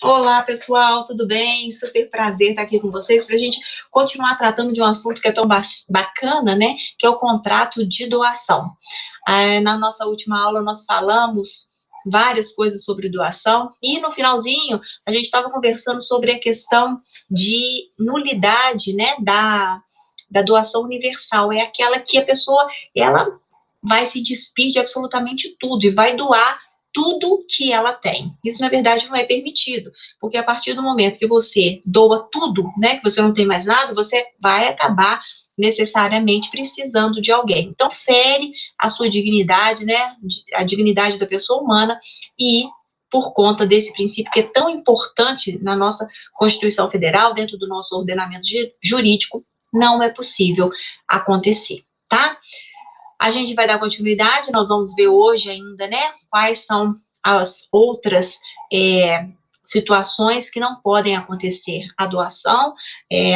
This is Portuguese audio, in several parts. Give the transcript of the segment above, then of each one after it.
Olá, pessoal, tudo bem? Super prazer estar aqui com vocês para a gente continuar tratando de um assunto que é tão bacana, né? Que é o contrato de doação. Na nossa última aula, nós falamos várias coisas sobre doação e no finalzinho a gente estava conversando sobre a questão de nulidade, né? Da doação universal. É aquela que a pessoa ela vai se despir de absolutamente tudo e vai doar tudo que ela tem. Isso, na verdade, não é permitido, porque a partir do momento que você doa tudo, né, que você não tem mais nada, você vai acabar necessariamente precisando de alguém. Então, fere a sua dignidade, né, a dignidade da pessoa humana e por conta desse princípio que é tão importante na nossa Constituição Federal, dentro do nosso ordenamento jurídico, não é possível acontecer, tá? A gente vai dar continuidade, nós vamos ver hoje ainda, né, quais são as outras situações que não podem acontecer a doação,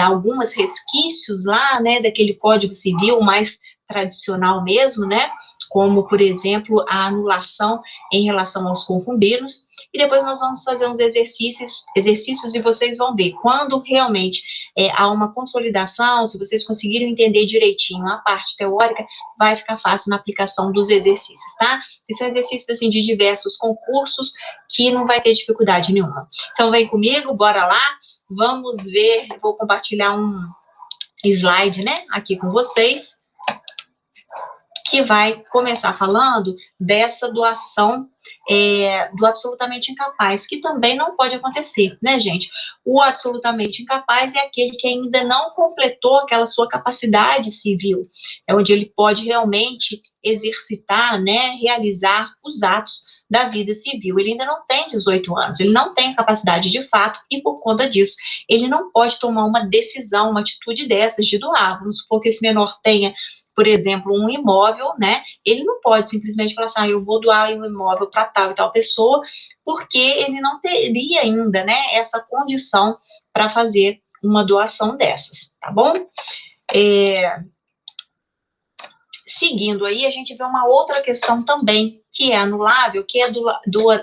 algumas resquícios lá, né, daquele Código Civil mais tradicional mesmo, né, como, por exemplo, a anulação em relação aos concubinos, e depois nós vamos fazer uns exercícios e vocês vão ver quando realmente há uma consolidação, se vocês conseguirem entender direitinho a parte teórica, vai ficar fácil na aplicação dos exercícios, tá? E são exercícios, assim, de diversos concursos que não vai ter dificuldade nenhuma. Então, vem comigo, bora lá, vamos ver, vou compartilhar um slide, né, aqui com vocês, que vai começar falando dessa doação do absolutamente incapaz, que também não pode acontecer, né, gente? O absolutamente incapaz é aquele que ainda não completou aquela sua capacidade civil, é onde ele pode realmente exercitar, né, realizar os atos da vida civil. Ele ainda não tem 18 anos, ele não tem capacidade de fato e, por conta disso, ele não pode tomar uma decisão, uma atitude dessas de doar. Vamos supor que esse menor tenha, por exemplo, um imóvel, né? Ele não pode simplesmente falar assim, eu vou doar um imóvel para tal e tal pessoa, porque ele não teria ainda, né, essa condição para fazer uma doação dessas, tá bom? Seguindo aí, a gente vê uma outra questão também, que é anulável, que é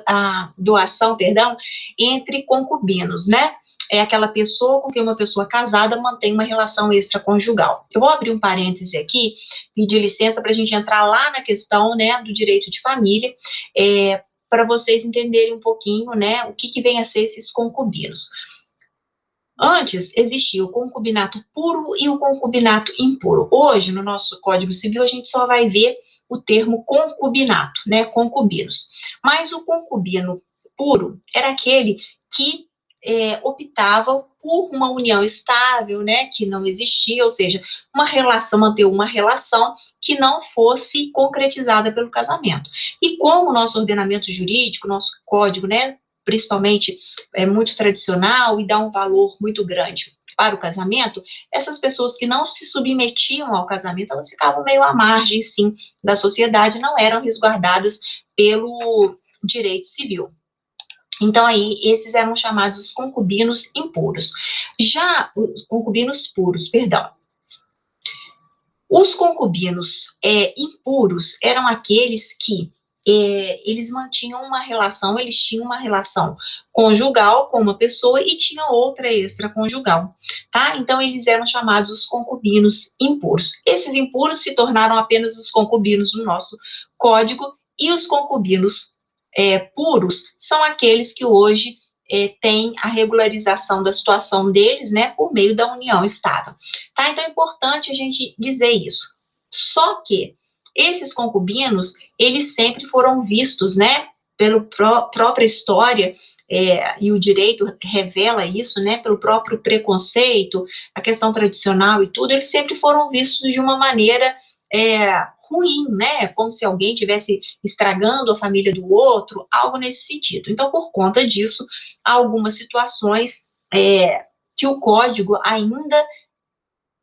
a doação, perdão, entre concubinos, né? É aquela pessoa com quem uma pessoa casada mantém uma relação extraconjugal. Eu vou abrir um parêntese aqui, pedir licença para a gente entrar lá na questão, né, do direito de família, para vocês entenderem um pouquinho, né, o que vem a ser esses concubinos. Antes existia o concubinato puro e o concubinato impuro. Hoje, no nosso Código Civil, a gente só vai ver o termo concubinato, né, concubinos. Mas o concubino puro era aquele que optava por uma união estável, né, que não existia, ou seja, uma relação, manter uma relação que não fosse concretizada pelo casamento. E como o nosso ordenamento jurídico, nosso código, né, principalmente muito tradicional e dá um valor muito grande para o casamento, essas pessoas que não se submetiam ao casamento, elas ficavam meio à margem, sim, da sociedade, não eram resguardadas pelo direito civil. Então, aí, esses eram chamados os concubinos impuros. Já os concubinos puros, perdão. Os concubinos impuros eram aqueles que eles mantinham uma relação, eles tinham uma relação conjugal com uma pessoa e tinham outra extraconjugal, tá? Então, eles eram chamados os concubinos impuros. Esses impuros se tornaram apenas os concubinos do nosso código e os concubinos puros são aqueles que hoje têm a regularização da situação deles, né, por meio da união estável. Tá? Então é importante a gente dizer isso. Só que esses concubinos, eles sempre foram vistos, né, pela própria história, e o direito revela isso, né, pelo próprio preconceito, a questão tradicional e tudo, eles sempre foram vistos de uma maneira ruim, né, como se alguém estivesse estragando a família do outro, algo nesse sentido. Então, por conta disso, há algumas situações que o código ainda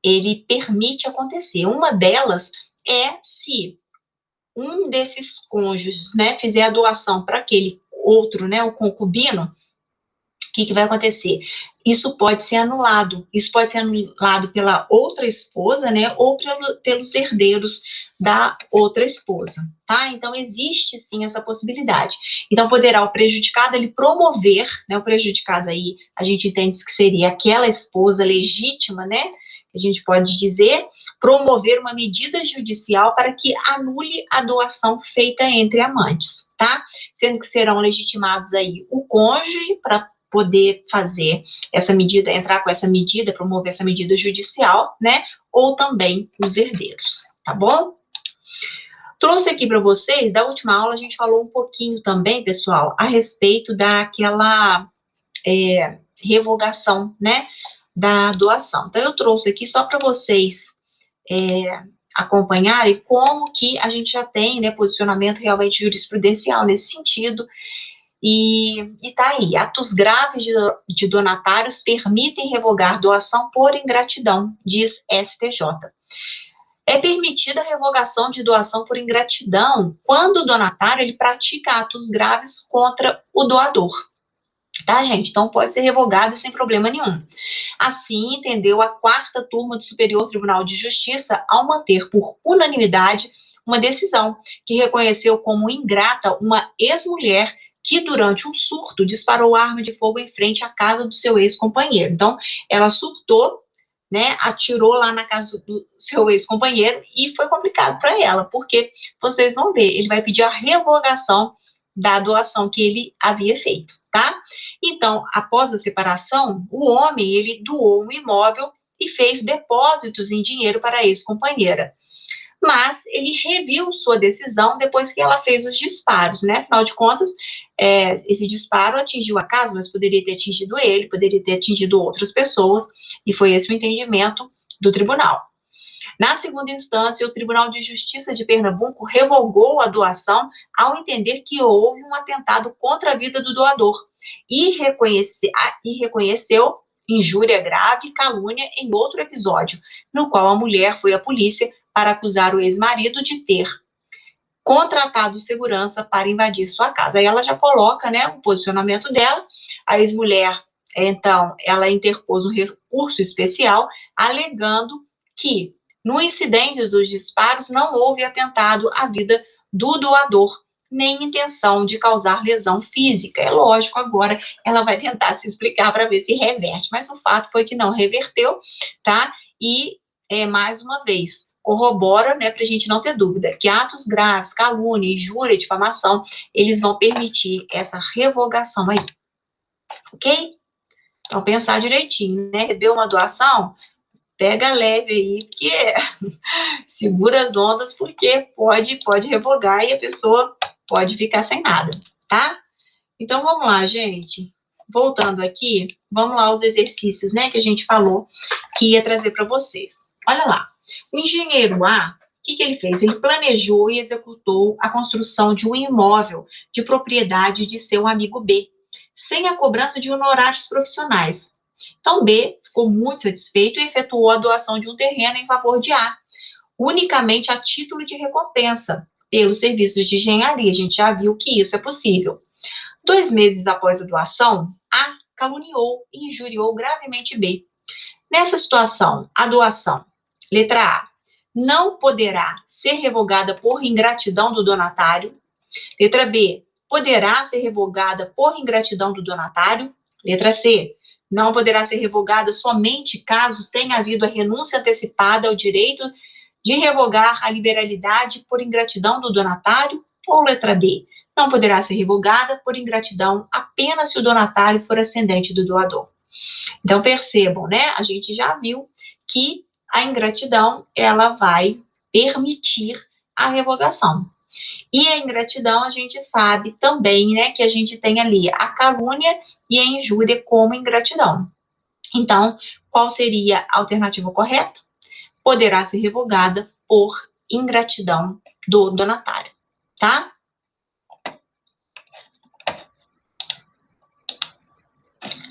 ele permite acontecer. Uma delas é se um desses cônjuges, né, fizer a doação para aquele outro, né, o concubino, que vai acontecer? Isso pode ser anulado. Isso pode ser anulado pela outra esposa, né? Ou pelos herdeiros da outra esposa, tá? Então, existe sim essa possibilidade. Então, poderá o prejudicado ele promover, né? O prejudicado aí, a gente entende que seria aquela esposa legítima, né? A gente pode dizer, promover uma medida judicial para que anule a doação feita entre amantes, tá? Sendo que serão legitimados aí o cônjuge para poder fazer essa medida, entrar com essa medida, promover essa medida judicial, né? Ou também os herdeiros, tá bom? Trouxe aqui para vocês, da última aula a gente falou um pouquinho também, pessoal, a respeito daquela revogação, né, da doação. Então, eu trouxe aqui só para vocês acompanharem como que a gente já tem, né, posicionamento realmente jurisprudencial nesse sentido. E tá aí, atos graves de donatários permitem revogar doação por ingratidão, diz STJ. É permitida a revogação de doação por ingratidão quando o donatário ele pratica atos graves contra o doador. Tá, gente? Então, pode ser revogado sem problema nenhum. Assim, entendeu a 4ª Turma do Superior Tribunal de Justiça ao manter por unanimidade uma decisão que reconheceu como ingrata uma ex-mulher que, durante um surto, disparou arma de fogo em frente à casa do seu ex-companheiro. Então, ela surtou, né, atirou lá na casa do seu ex-companheiro e foi complicado para ela, porque vocês vão ver, ele vai pedir a revogação da doação que ele havia feito, tá? Então, após a separação, o homem, ele doou um imóvel e fez depósitos em dinheiro para a ex-companheira. Mas ele reviu sua decisão depois que ela fez os disparos, né? Afinal de contas, esse disparo atingiu a casa, mas poderia ter atingido ele, poderia ter atingido outras pessoas, e foi esse o entendimento do tribunal. Na segunda instância, o Tribunal de Justiça de Pernambuco revogou a doação ao entender que houve um atentado contra a vida do doador e reconheceu injúria grave e calúnia em outro episódio, no qual a mulher foi à polícia para acusar o ex-marido de ter contratado segurança para invadir sua casa. Aí ela já coloca, né, o posicionamento dela. A ex-mulher, então, ela interpôs um recurso especial alegando que no incidente dos disparos não houve atentado à vida do doador, nem intenção de causar lesão física. É lógico, agora ela vai tentar se explicar para ver se reverte, mas o fato foi que não reverteu, tá? E, mais uma vez, corrobora, né, para a gente não ter dúvida, que atos graves, calúnia, injúria, difamação, eles vão permitir essa revogação aí, ok? Então, pensar direitinho, né? Recebeu uma doação, pega leve aí, porque segura as ondas, porque pode revogar e a pessoa pode ficar sem nada, tá? Então, vamos lá, gente. Voltando aqui, vamos lá os exercícios, né, que a gente falou que ia trazer para vocês. Olha lá. O engenheiro A, o que ele fez? Ele planejou e executou a construção de um imóvel de propriedade de seu amigo B, sem a cobrança de honorários profissionais. Então, B ficou muito satisfeito e efetuou a doação de um terreno em favor de A, unicamente a título de recompensa pelos serviços de engenharia. A gente já viu que isso é possível. 2 meses após a doação, A caluniou e injuriou gravemente B. Nessa situação, a doação, letra A, não poderá ser revogada por ingratidão do donatário. Letra B, poderá ser revogada por ingratidão do donatário. Letra C, não poderá ser revogada somente caso tenha havido a renúncia antecipada ao direito de revogar a liberalidade por ingratidão do donatário. Ou letra D, não poderá ser revogada por ingratidão apenas se o donatário for ascendente do doador. Então, percebam, né? A gente já viu que a ingratidão, ela vai permitir a revogação. E a ingratidão, a gente sabe também, né, que a gente tem ali a calúnia e a injúria como ingratidão. Então, qual seria a alternativa correta? Poderá ser revogada por ingratidão do donatário, tá?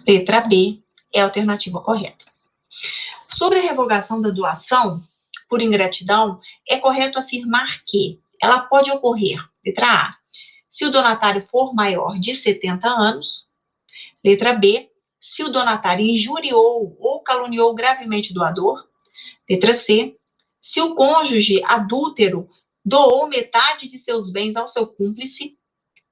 Letra B é a alternativa correta. Sobre a revogação da doação por ingratidão, é correto afirmar que ela pode ocorrer, letra A, se o donatário for maior de 70 anos, letra B, se o donatário injuriou ou caluniou gravemente o doador. Letra C, se o cônjuge adúltero doou metade de seus bens ao seu cúmplice.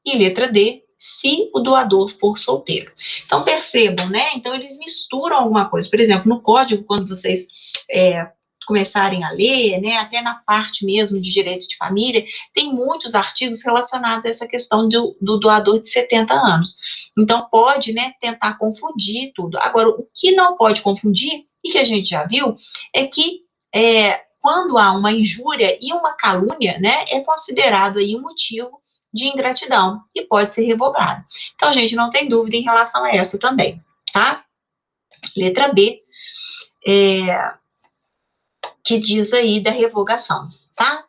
E letra D, se o doador for solteiro. Então, percebam, né? Então, eles misturam alguma coisa. Por exemplo, no código, quando vocês começarem a ler, né, até na parte mesmo de direito de família, tem muitos artigos relacionados a essa questão do doador de 70 anos. Então, pode, né, tentar confundir tudo. Agora, o que não pode confundir, e que a gente já viu, é que quando há uma injúria e uma calúnia, né, é considerado aí um motivo de ingratidão e pode ser revogado. Então, a gente não tem dúvida em relação a essa também, tá? Letra B, que diz aí da revogação, tá?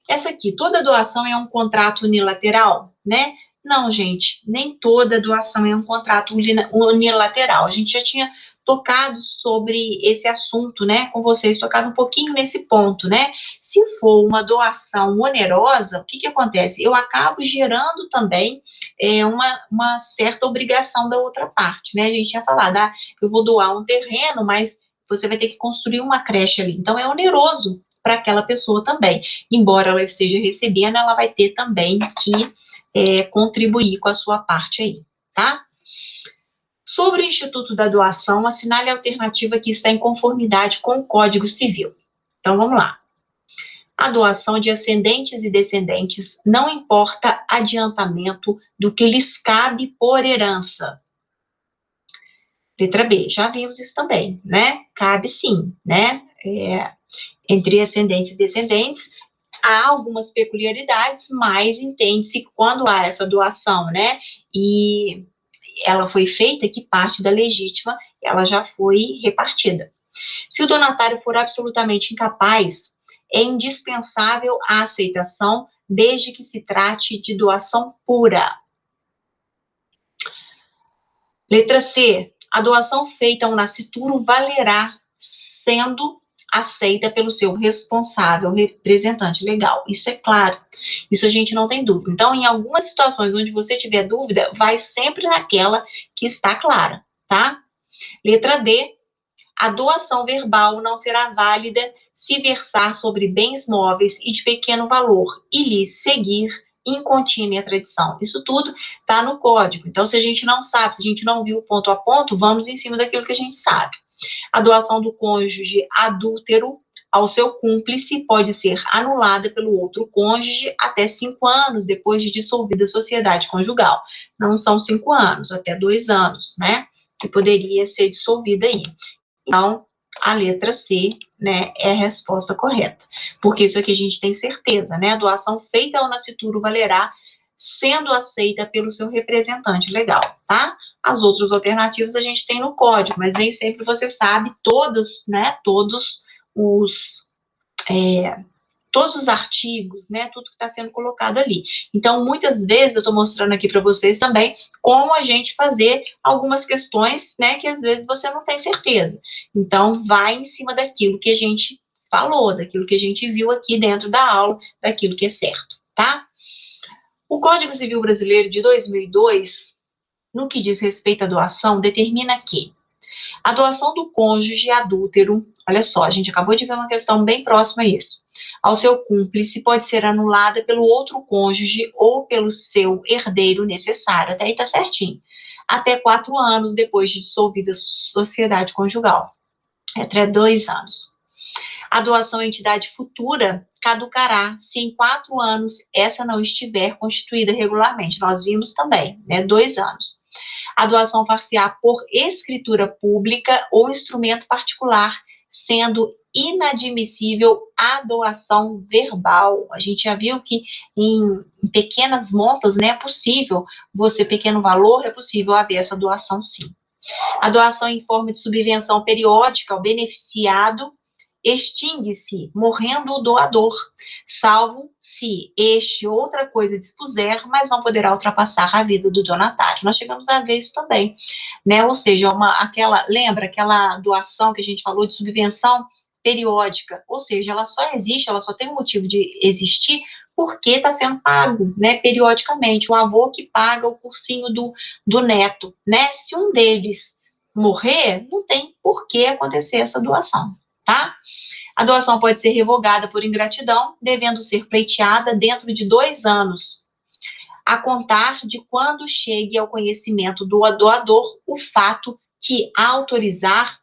Essa aqui, toda doação é um contrato unilateral, né? Não, gente, nem toda doação é um contrato unilateral. A gente já tinha tocado sobre esse assunto, né, com vocês, tocado um pouquinho nesse ponto, né? Se for uma doação onerosa, o que que acontece? Eu acabo gerando também uma certa obrigação da outra parte, né? A gente tinha falado, eu vou doar um terreno, mas você vai ter que construir uma creche ali. Então, é oneroso para aquela pessoa também. Embora ela esteja recebendo, ela vai ter também que contribuir com a sua parte aí, tá? Sobre o Instituto da Doação, assinale a alternativa que está em conformidade com o Código Civil. Então, vamos lá. A doação de ascendentes e descendentes não importa adiantamento do que lhes cabe por herança. Letra B, já vimos isso também, né? Cabe sim, né? Entre ascendentes e descendentes, há algumas peculiaridades, mas entende-se que quando há essa doação, né, e ela foi feita, que parte da legítima, ela já foi repartida. Se o donatário for absolutamente incapaz, é indispensável a aceitação, desde que se trate de doação pura. Letra C, a doação feita ao nascituro valerá, sendo aceita pelo seu responsável, representante legal. Isso é claro. Isso a gente não tem dúvida. Então, em algumas situações onde você tiver dúvida, vai sempre naquela que está clara, tá? Letra D, a doação verbal não será válida se versar sobre bens móveis e de pequeno valor e lhe seguir incontínea a tradição. Isso tudo está no código. Então, se a gente não sabe, se a gente não viu ponto a ponto, vamos em cima daquilo que a gente sabe. A doação do cônjuge adúltero ao seu cúmplice pode ser anulada pelo outro cônjuge até 5 anos depois de dissolvida a sociedade conjugal. Não são 5 anos, até 2 anos, né? Que poderia ser dissolvida aí. Então, a letra C, né, é a resposta correta. Porque isso aqui a gente tem certeza, né? A doação feita ao nascituro valerá sendo aceita pelo seu representante legal, tá? As outras alternativas a gente tem no código, mas nem sempre você sabe todos, né, todos os artigos, né, tudo que está sendo colocado ali. Então, muitas vezes, eu estou mostrando aqui para vocês também como a gente fazer algumas questões, né, que às vezes você não tem certeza. Então, vai em cima daquilo que a gente falou, daquilo que a gente viu aqui dentro da aula, daquilo que é certo, tá? O Código Civil Brasileiro de 2002, no que diz respeito à doação, determina que a doação do cônjuge adúltero, olha só, a gente acabou de ver uma questão bem próxima a isso, ao seu cúmplice pode ser anulada pelo outro cônjuge ou pelo seu herdeiro necessário, até aí tá certinho, até 4 anos depois de dissolvida a sociedade conjugal, até 2 anos. A doação à entidade futura caducará se em 4 anos essa não estiver constituída regularmente. Nós vimos também, né, 2 anos. A doação far-se-á por escritura pública ou instrumento particular, sendo inadmissível a doação verbal. A gente já viu que em pequenas montas, né, é possível, pequeno valor, é possível haver essa doação sim. A doação em forma de subvenção periódica ao beneficiado extingue-se, morrendo o doador, salvo se este outra coisa dispuser, mas não poderá ultrapassar a vida do donatário. Nós chegamos a ver isso também, né? Ou seja, lembra aquela doação que a gente falou de subvenção periódica? Ou seja, ela só existe, ela só tem um motivo de existir porque está sendo pago, né, periodicamente, o avô que paga o cursinho do neto, né? Se um deles morrer, não tem por que acontecer essa doação, tá? A doação pode ser revogada por ingratidão, devendo ser pleiteada dentro de 2 anos, a contar de quando chegue ao conhecimento do doador o fato que autorizar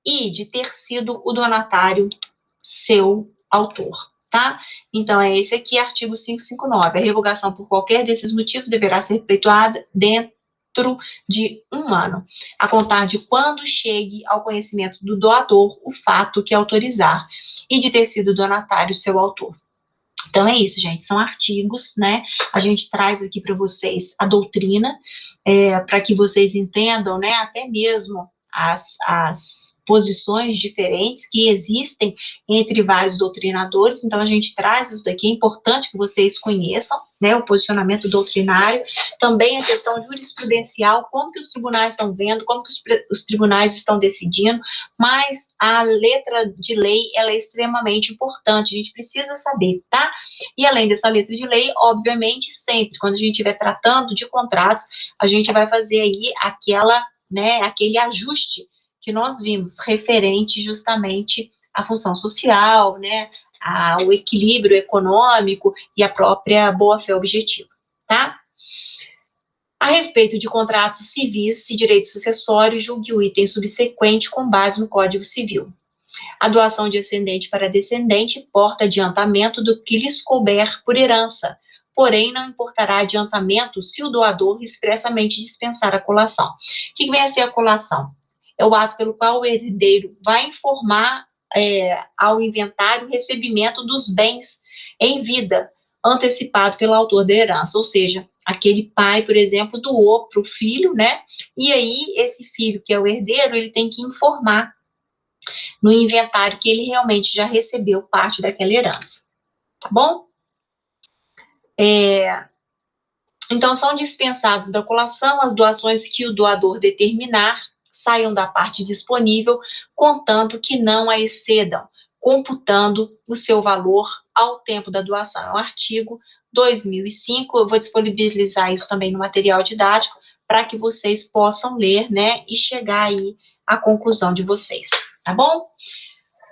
e de ter sido o donatário seu autor, tá? Então, é esse aqui, artigo 559. A revogação por qualquer desses motivos deverá ser efetuada dentro de 1 ano, a contar de quando chegue ao conhecimento do doador o fato que autorizar e de ter sido donatário seu autor. Então, é isso, gente, são artigos, né? A gente traz aqui para vocês a doutrina, para que vocês entendam, né, até mesmo as posições diferentes que existem entre vários doutrinadores. Então, a gente traz isso daqui, é importante que vocês conheçam, né, o posicionamento doutrinário, também a questão jurisprudencial, como que os tribunais estão vendo, como que os tribunais estão decidindo, mas a letra de lei, ela é extremamente importante, a gente precisa saber, tá? E além dessa letra de lei, obviamente, sempre, quando a gente estiver tratando de contratos, a gente vai fazer aí aquele ajuste que nós vimos, referente justamente à função social, né, ao equilíbrio econômico e à própria boa-fé objetiva, tá? A respeito de contratos civis e direito sucessório, julgue o item subsequente com base no Código Civil. A doação de ascendente para descendente importa adiantamento do que lhes couber por herança, porém não importará adiantamento se o doador expressamente dispensar a colação. O que vem a ser a colação? É o ato pelo qual o herdeiro vai informar ao inventário o recebimento dos bens em vida, antecipado pelo autor da herança, ou seja, aquele pai, por exemplo, doou para o filho, né? E aí esse filho, que é o herdeiro, ele tem que informar no inventário que ele realmente já recebeu parte daquela herança, tá bom? Então, são dispensados da colação as doações que o doador determinar saiam da parte disponível, contanto que não a excedam, computando o seu valor ao tempo da doação. É o artigo 2005, eu vou disponibilizar isso também no material didático, para que vocês possam ler, né, e chegar aí à conclusão de vocês, tá bom?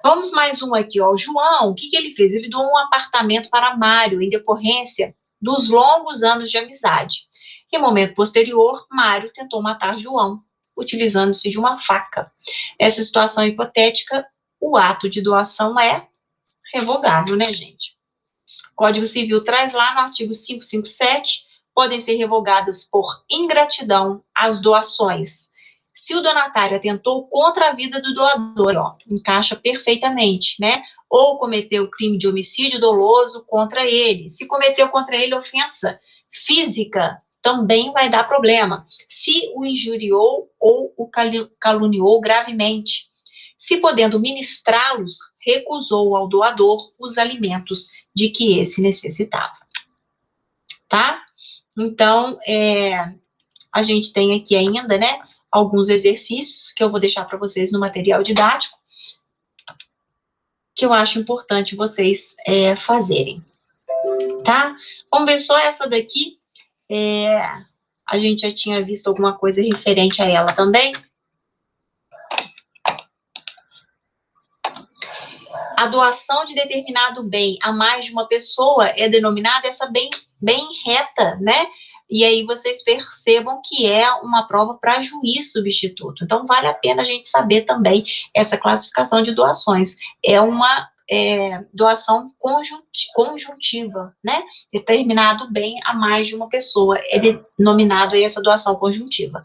Vamos mais um aqui, ó. O João, o que ele fez? Ele doou um apartamento para Mário, em decorrência dos longos anos de amizade. Em momento posterior, Mário tentou matar João, utilizando-se de uma faca. Nessa situação hipotética, o ato de doação é revogável, né, gente? O Código Civil traz lá no artigo 557, podem ser revogadas por ingratidão as doações. Se o donatário atentou contra a vida do doador, ó, encaixa perfeitamente, né? Ou cometeu crime de homicídio doloso contra ele. Se cometeu contra ele ofensa física, também vai dar problema. Se o injuriou ou o caluniou gravemente. Se podendo ministrá-los, recusou ao doador os alimentos de que esse necessitava. Tá? Então, a gente tem aqui ainda, né, alguns exercícios que eu vou deixar para vocês no material didático, que eu acho importante vocês fazerem, tá? Vamos ver só essa daqui. A gente já tinha visto alguma coisa referente a ela também. A doação de determinado bem a mais de uma pessoa é denominada essa bem reta, né? E aí vocês percebam que é uma prova para juiz substituto. Então, vale a pena a gente saber também essa classificação de doações. É uma doação conjuntiva, né? Determinado bem a mais de uma pessoa é denominado aí essa doação conjuntiva.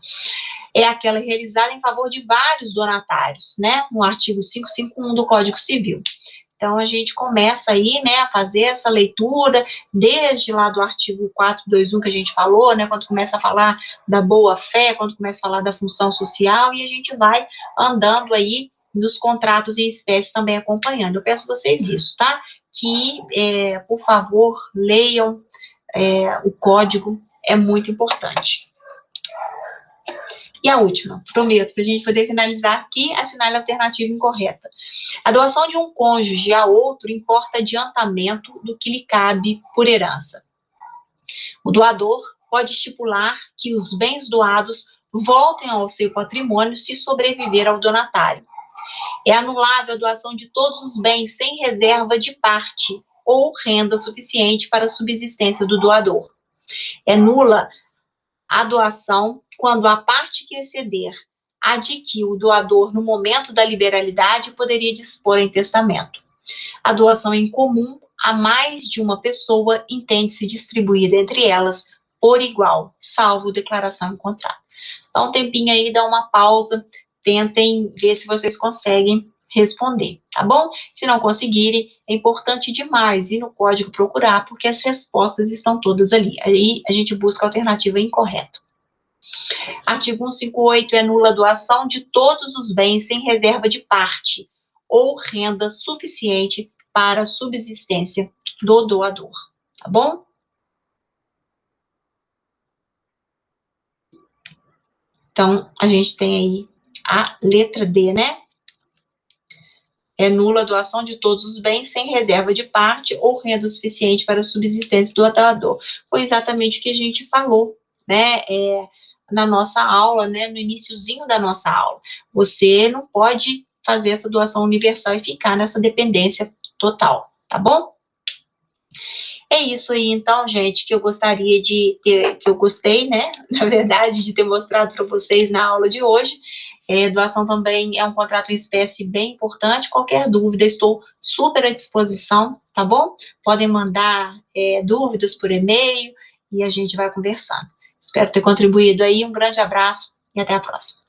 É aquela realizada em favor de vários donatários, né? No artigo 551 do Código Civil. Então, a gente começa aí, né, a fazer essa leitura, desde lá do artigo 421 que a gente falou, né, quando começa a falar da boa-fé, quando começa a falar da função social, e a gente vai andando aí nos contratos em espécie também acompanhando. Eu peço a vocês isso, tá? Que, por favor, leiam o código, é muito importante. E a última, prometo, para a gente poder finalizar aqui, assinale a alternativa incorreta. A doação de um cônjuge a outro importa adiantamento do que lhe cabe por herança. O doador pode estipular que os bens doados voltem ao seu patrimônio se sobreviver ao donatário. É anulável a doação de todos os bens sem reserva de parte ou renda suficiente para a subsistência do doador. É nula a doação quando a parte que exceder a de que o doador, no momento da liberalidade, poderia dispor em testamento. A doação em comum a mais de uma pessoa entende-se distribuída entre elas por igual, salvo declaração em contrato. Dá um tempinho aí, dá uma pausa, tentem ver se vocês conseguem responder, tá bom? Se não conseguirem, é importante demais ir no código procurar, porque as respostas estão todas ali. Aí a gente busca a alternativa incorreta. Artigo 158 é nula a doação de todos os bens sem reserva de parte ou renda suficiente para a subsistência do doador, tá bom? Então, a gente tem aí a letra D, né? É nula a doação de todos os bens sem reserva de parte ou renda suficiente para a subsistência do doador. Foi exatamente o que a gente falou, né? Na nossa aula, né? No iniciozinho da nossa aula. Você não pode fazer essa doação universal e ficar nessa dependência total, tá bom? É isso aí, então, gente, que eu gostaria de ter, que eu gostei, né, na verdade, de ter mostrado para vocês na aula de hoje. Doação também é um contrato em espécie bem importante. Qualquer dúvida, estou super à disposição, tá bom? Podem mandar dúvidas por e-mail e a gente vai conversando. Espero ter contribuído aí. Um grande abraço e até a próxima.